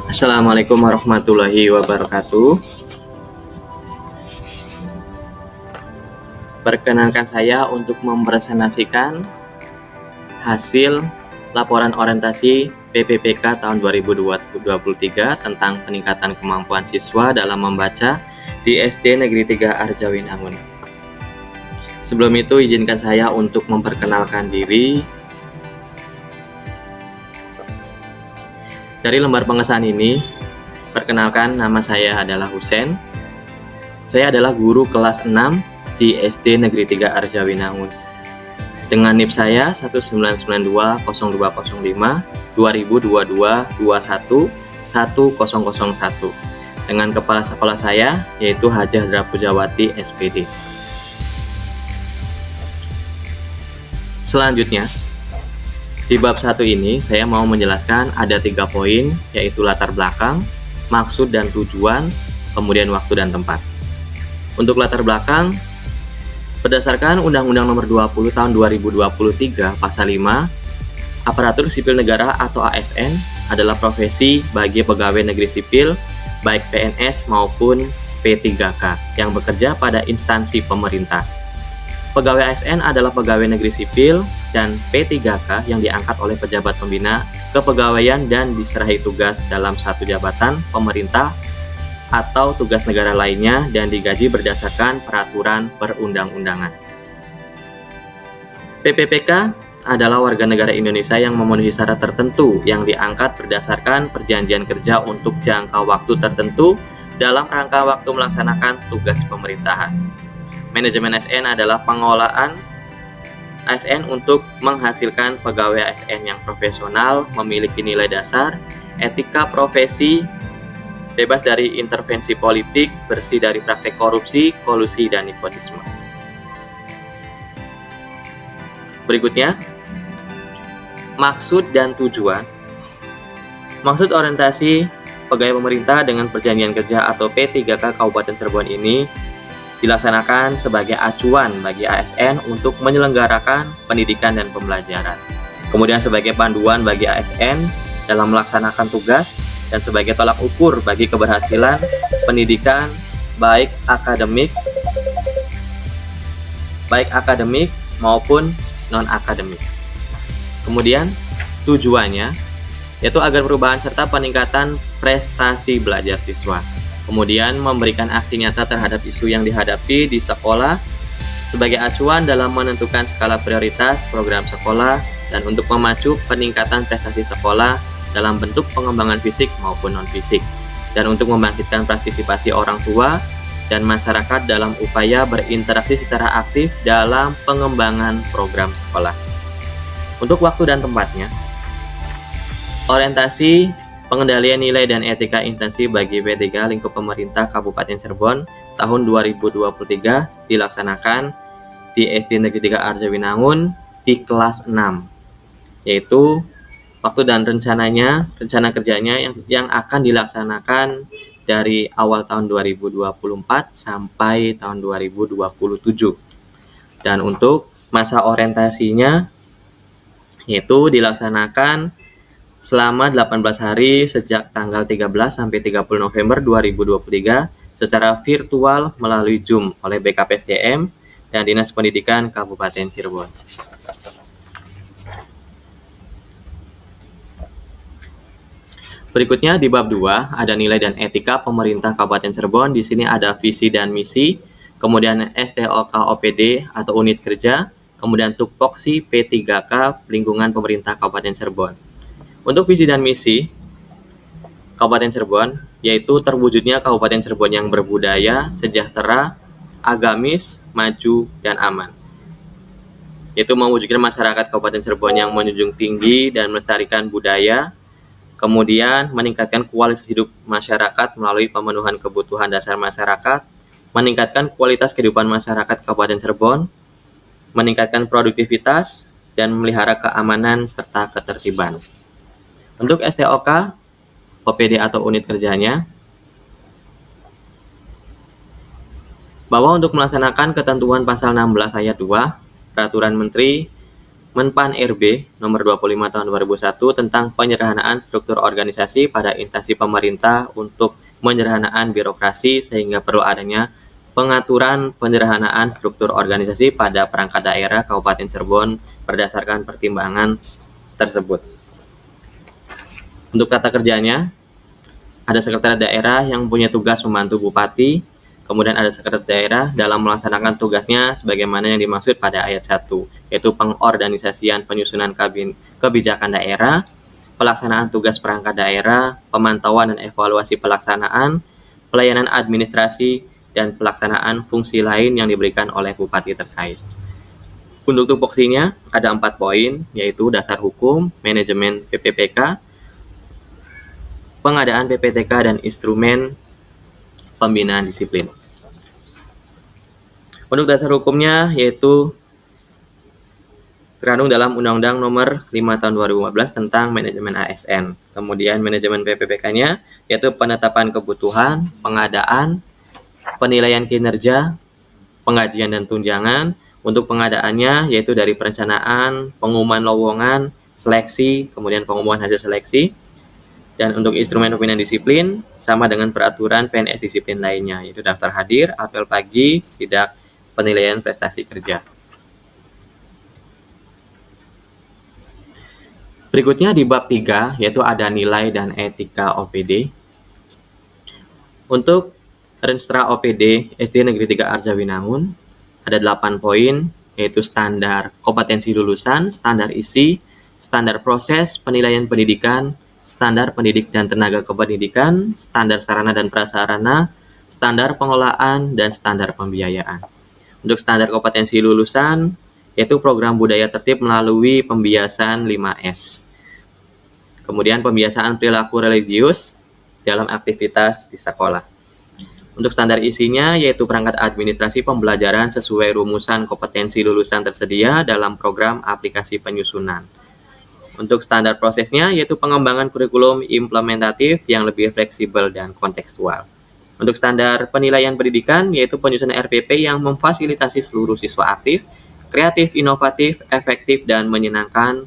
Assalamualaikum warahmatullahi wabarakatuh. Perkenankan saya untuk mempresentasikan hasil laporan orientasi PPPK tahun 2023 tentang peningkatan kemampuan siswa dalam membaca di SD Negeri 3 Arjawinangun. Sebelum itu, izinkan saya untuk memperkenalkan diri. Dari lembar pengesahan ini, perkenalkan, nama saya adalah Husen. Saya adalah guru kelas 6 di SD Negeri 3 Arjawinangun. Dengan NIP saya 19920205 2022 21 1001 dengan kepala sekolah saya yaitu Hajah Drapujawati SPD. Selanjutnya, di bab 1 ini saya mau menjelaskan ada 3 poin, yaitu latar belakang, maksud dan tujuan, kemudian waktu dan tempat. Untuk latar belakang, berdasarkan Undang-Undang Nomor 20 Tahun 2023 Pasal 5, aparatur sipil negara atau ASN adalah profesi bagi pegawai negeri sipil, baik PNS maupun P3K yang bekerja pada instansi pemerintah. Pegawai ASN adalah pegawai negeri sipil dan P3K yang diangkat oleh pejabat pembina kepegawaian dan diserahi tugas dalam satu jabatan pemerintah atau tugas negara lainnya dan digaji berdasarkan peraturan perundang-undangan. PPPK adalah warga negara Indonesia yang memenuhi syarat tertentu yang diangkat berdasarkan perjanjian kerja untuk jangka waktu tertentu dalam rangka waktu melaksanakan tugas pemerintahan. Manajemen ASN adalah pengelolaan ASN untuk menghasilkan pegawai ASN yang profesional, memiliki nilai dasar, etika profesi, bebas dari intervensi politik, bersih dari praktek korupsi, kolusi, dan nepotisme. Berikutnya, maksud dan tujuan. Maksud orientasi pegawai pemerintah dengan perjanjian kerja atau P3K Kabupaten Cirebon ini dilaksanakan sebagai acuan bagi ASN untuk menyelenggarakan pendidikan dan pembelajaran. Kemudian sebagai panduan bagi ASN dalam melaksanakan tugas dan sebagai tolak ukur bagi keberhasilan pendidikan baik akademik maupun non-akademik. Kemudian tujuannya yaitu agar perubahan serta peningkatan prestasi belajar siswa. Kemudian memberikan aksi nyata terhadap isu yang dihadapi di sekolah sebagai acuan dalam menentukan skala prioritas program sekolah dan untuk memacu peningkatan prestasi sekolah dalam bentuk pengembangan fisik maupun non-fisik dan untuk membangkitkan partisipasi orang tua dan masyarakat dalam upaya berinteraksi secara aktif dalam pengembangan program sekolah. Untuk waktu dan tempatnya, orientasi pengendalian nilai dan etika intensi bagi P3 lingkup pemerintah Kabupaten Cirebon tahun 2023 dilaksanakan di SD Negeri 3 Arjawinangun di kelas 6, yaitu waktu dan rencana kerjanya yang akan dilaksanakan dari awal tahun 2024 sampai tahun 2027. Dan untuk masa orientasinya yaitu dilaksanakan selama 18 hari sejak tanggal 13 sampai 30 November 2023 secara virtual melalui Zoom oleh BKPSDM dan Dinas Pendidikan Kabupaten Cirebon. Berikutnya di bab 2 ada nilai dan etika pemerintah Kabupaten Cirebon. Di sini ada visi dan misi, kemudian STOK OPD atau unit kerja, kemudian tupoksi P3K lingkungan pemerintah Kabupaten Cirebon. Untuk visi dan misi Kabupaten Cirebon, yaitu terwujudnya Kabupaten Cirebon yang berbudaya, sejahtera, agamis, maju, dan aman. Yaitu mewujudkan masyarakat Kabupaten Cirebon yang menjunjung tinggi dan melestarikan budaya, kemudian meningkatkan kualitas hidup masyarakat melalui pemenuhan kebutuhan dasar masyarakat, meningkatkan kualitas kehidupan masyarakat Kabupaten Cirebon, meningkatkan produktivitas, dan memelihara keamanan serta ketertiban. Untuk STOK, OPD atau unit kerjanya, bahwa untuk melaksanakan ketentuan pasal 16 ayat 2 Peraturan Menteri Menpan RB nomor 25 tahun 2001 tentang penyederhanaan struktur organisasi pada instansi pemerintah untuk penyederhanaan birokrasi, sehingga perlu adanya pengaturan penyederhanaan struktur organisasi pada perangkat daerah Kabupaten Cirebon berdasarkan pertimbangan tersebut. Untuk tata kerjanya, ada sekretariat daerah yang punya tugas membantu bupati, kemudian ada sekretariat daerah dalam melaksanakan tugasnya sebagaimana yang dimaksud pada ayat 1, yaitu pengorganisasian penyusunan kebijakan daerah, pelaksanaan tugas perangkat daerah, pemantauan dan evaluasi pelaksanaan, pelayanan administrasi, dan pelaksanaan fungsi lain yang diberikan oleh bupati terkait. Untuk tupoksinya ada 4 poin, yaitu dasar hukum, manajemen PPPK, pengadaan PPTK, dan instrumen pembinaan disiplin. Untuk dasar hukumnya yaitu terkandung dalam Undang-Undang Nomor 5 Tahun 2015 tentang manajemen ASN. Kemudian manajemen PPPK-nya yaitu penetapan kebutuhan, pengadaan, penilaian kinerja, penggajian dan tunjangan. Untuk pengadaannya yaitu dari perencanaan, pengumuman lowongan, seleksi, kemudian pengumuman hasil seleksi. Dan untuk instrumen pembinaan disiplin sama dengan peraturan PNS disiplin lainnya, yaitu daftar hadir, apel pagi, sidak penilaian prestasi kerja. Berikutnya di bab 3 yaitu ada nilai dan etika OPD. Untuk Renstra OPD SD Negeri 3 Arjawinangun ada 8 poin, yaitu standar kompetensi lulusan, standar isi, standar proses penilaian pendidikan, standar pendidik dan tenaga kependidikan, standar sarana dan prasarana, standar pengelolaan, dan standar pembiayaan. Untuk standar kompetensi lulusan, yaitu program budaya tertib melalui pembiasan 5S. Kemudian pembiasaan perilaku religius dalam aktivitas di sekolah. Untuk standar isinya, yaitu perangkat administrasi pembelajaran sesuai rumusan kompetensi lulusan tersedia dalam program aplikasi penyusunan. Untuk standar prosesnya, yaitu pengembangan kurikulum implementatif yang lebih fleksibel dan kontekstual. Untuk standar penilaian pendidikan, yaitu penyusunan RPP yang memfasilitasi seluruh siswa aktif, kreatif, inovatif, efektif, dan menyenangkan.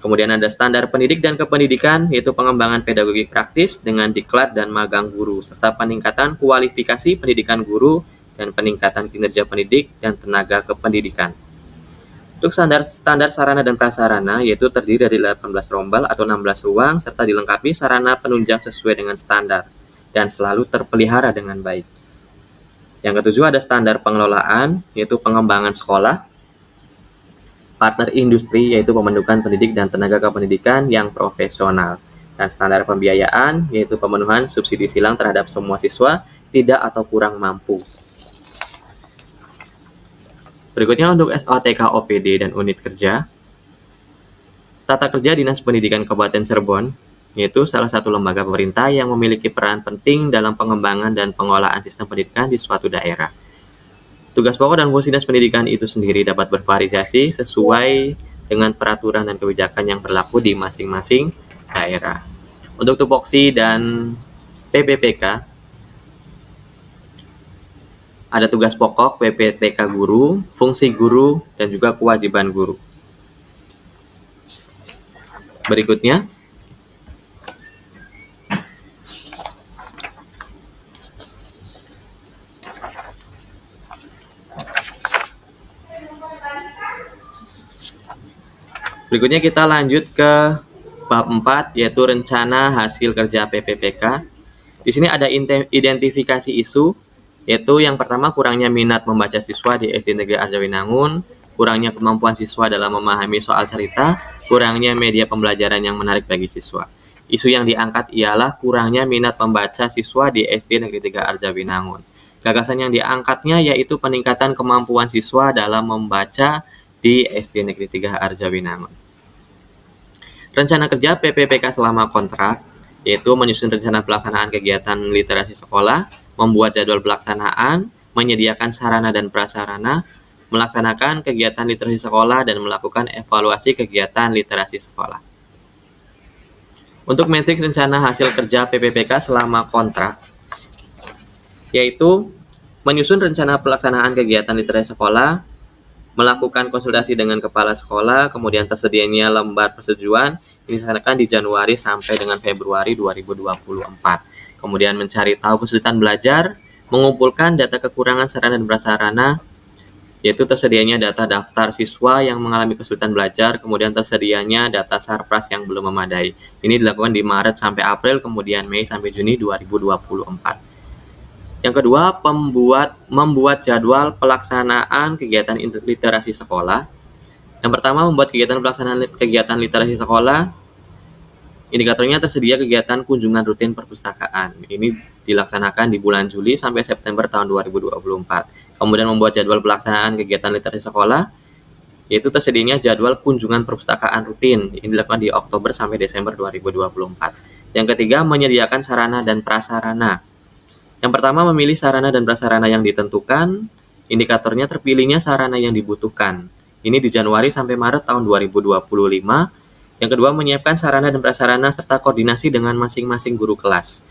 Kemudian ada standar pendidik dan kependidikan, yaitu pengembangan pedagogi praktis dengan diklat dan magang guru, serta peningkatan kualifikasi pendidikan guru dan peningkatan kinerja pendidik dan tenaga kependidikan. Untuk standar sarana dan prasarana, yaitu terdiri dari 18 rombal atau 16 ruang, serta dilengkapi sarana penunjang sesuai dengan standar, dan selalu terpelihara dengan baik. Yang ketujuh ada standar pengelolaan, yaitu pengembangan sekolah, partner industri, yaitu pembentukan pendidik dan tenaga kependidikan yang profesional, dan standar pembiayaan, yaitu pemenuhan subsidi silang terhadap semua siswa, tidak atau kurang mampu. Berikutnya untuk SOTK OPD dan unit kerja. Tata kerja Dinas Pendidikan Kabupaten Cirebon, yaitu salah satu lembaga pemerintah yang memiliki peran penting dalam pengembangan dan pengelolaan sistem pendidikan di suatu daerah. Tugas pokok dan fungsi Dinas Pendidikan itu sendiri dapat bervariasi sesuai dengan peraturan dan kebijakan yang berlaku di masing-masing daerah. Untuk tupoksi dan PPPK, ada tugas pokok, PPTK guru, fungsi guru, dan juga kewajiban guru. Berikutnya, kita lanjut ke bab 4, yaitu rencana hasil kerja PPPK. Di sini ada identifikasi isu, yaitu yang pertama kurangnya minat membaca siswa di SD Negeri Arjawinangun, kurangnya kemampuan siswa dalam memahami soal cerita, kurangnya media pembelajaran yang menarik bagi siswa. Isu yang diangkat ialah kurangnya minat membaca siswa di SD Negeri 3 Arjawinangun. Gagasan yang diangkatnya yaitu peningkatan kemampuan siswa dalam membaca di SD Negeri 3 Arjawinangun. Rencana kerja PPPK selama kontrak, yaitu menyusun rencana pelaksanaan kegiatan literasi sekolah, membuat jadwal pelaksanaan, menyediakan sarana dan prasarana, melaksanakan kegiatan literasi sekolah, dan melakukan evaluasi kegiatan literasi sekolah. Untuk matriks rencana hasil kerja PPPK selama kontrak, yaitu menyusun rencana pelaksanaan kegiatan literasi sekolah, melakukan konsultasi dengan kepala sekolah, kemudian tersedianya lembar persetujuan, ini dilaksanakan di Januari sampai dengan Februari 2024. Kemudian mencari tahu kesulitan belajar, mengumpulkan data kekurangan sarana dan prasarana, yaitu tersedianya data daftar siswa yang mengalami kesulitan belajar, kemudian tersedianya data Sarpras yang belum memadai. Ini dilakukan di Maret sampai April, kemudian Mei sampai Juni 2024. Yang kedua, membuat jadwal pelaksanaan kegiatan literasi sekolah. Yang pertama, membuat pelaksanaan kegiatan literasi sekolah. Indikatornya tersedia kegiatan kunjungan rutin perpustakaan. Ini dilaksanakan di bulan Juli sampai September tahun 2024. Kemudian membuat jadwal pelaksanaan kegiatan literasi sekolah, yaitu tersedianya jadwal kunjungan perpustakaan rutin. Ini dilakukan di Oktober sampai Desember 2024. Yang ketiga, menyediakan sarana dan prasarana. Yang pertama, memilih sarana dan prasarana yang ditentukan. Indikatornya terpilihnya sarana yang dibutuhkan. Ini di Januari sampai Maret tahun 2025. Yang kedua, menyiapkan sarana dan prasarana serta koordinasi dengan masing-masing guru kelas.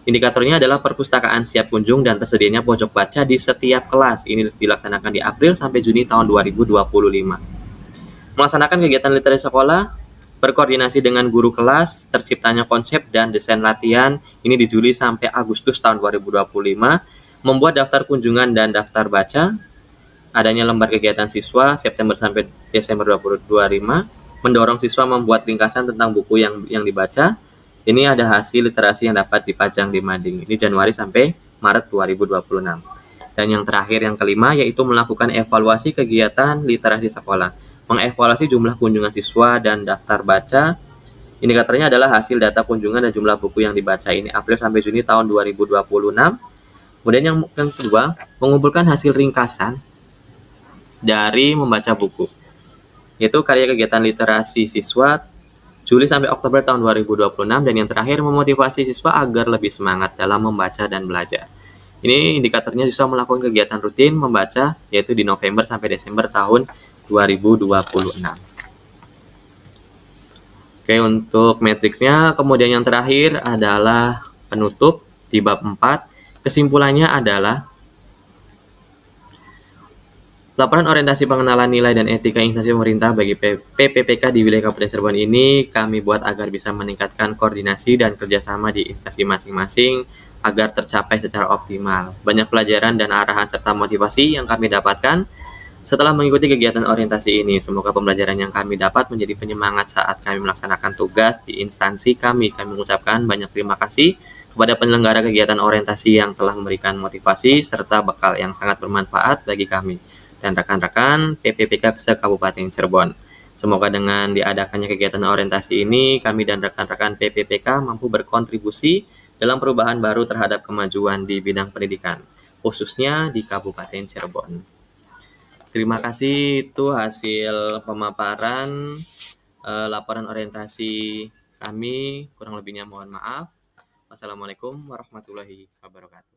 Indikatornya adalah perpustakaan siap kunjung dan tersedianya pojok baca di setiap kelas. Ini dilaksanakan di April sampai Juni tahun 2025. Melaksanakan kegiatan literasi sekolah, berkoordinasi dengan guru kelas, terciptanya konsep dan desain latihan, ini di Juli sampai Agustus tahun 2025, membuat daftar kunjungan dan daftar baca, adanya lembar kegiatan siswa September sampai Desember 2025, mendorong siswa membuat ringkasan tentang buku yang dibaca, ini ada hasil literasi yang dapat dipajang di mading, ini Januari sampai Maret 2026. Dan yang terakhir, yang kelima, yaitu melakukan evaluasi kegiatan literasi sekolah. Mengevaluasi jumlah kunjungan siswa dan daftar baca. Indikatornya adalah hasil data kunjungan dan jumlah buku yang dibaca. Ini April sampai Juni tahun 2026. Kemudian yang kedua, mengumpulkan hasil ringkasan dari membaca buku. Yaitu karya kegiatan literasi siswa Juli sampai Oktober tahun 2026. Dan yang terakhir, memotivasi siswa agar lebih semangat dalam membaca dan belajar. Ini indikatornya siswa melakukan kegiatan rutin membaca, yaitu di November sampai Desember tahun 2026. Oke, untuk matriksnya, kemudian yang terakhir adalah penutup di bab 4. Kesimpulannya adalah laporan orientasi pengenalan nilai dan etika instansi pemerintah bagi PPPK di wilayah Kabupaten Cirebon ini kami buat agar bisa meningkatkan koordinasi dan kerjasama di instansi masing-masing agar tercapai secara optimal. Banyak pelajaran dan arahan serta motivasi yang kami dapatkan setelah mengikuti kegiatan orientasi ini. Semoga pembelajaran yang kami dapat menjadi penyemangat saat kami melaksanakan tugas di instansi kami. Kami mengucapkan banyak terima kasih kepada penyelenggara kegiatan orientasi yang telah memberikan motivasi serta bekal yang sangat bermanfaat bagi kami dan rekan-rekan PPPK se-Kabupaten Cirebon. Semoga dengan diadakannya kegiatan orientasi ini, kami dan rekan-rekan PPPK mampu berkontribusi dalam perubahan baru terhadap kemajuan di bidang pendidikan, khususnya di Kabupaten Cirebon. Terima kasih, itu hasil pemaparan laporan orientasi kami. Kurang lebihnya mohon maaf. Wassalamualaikum warahmatullahi wabarakatuh.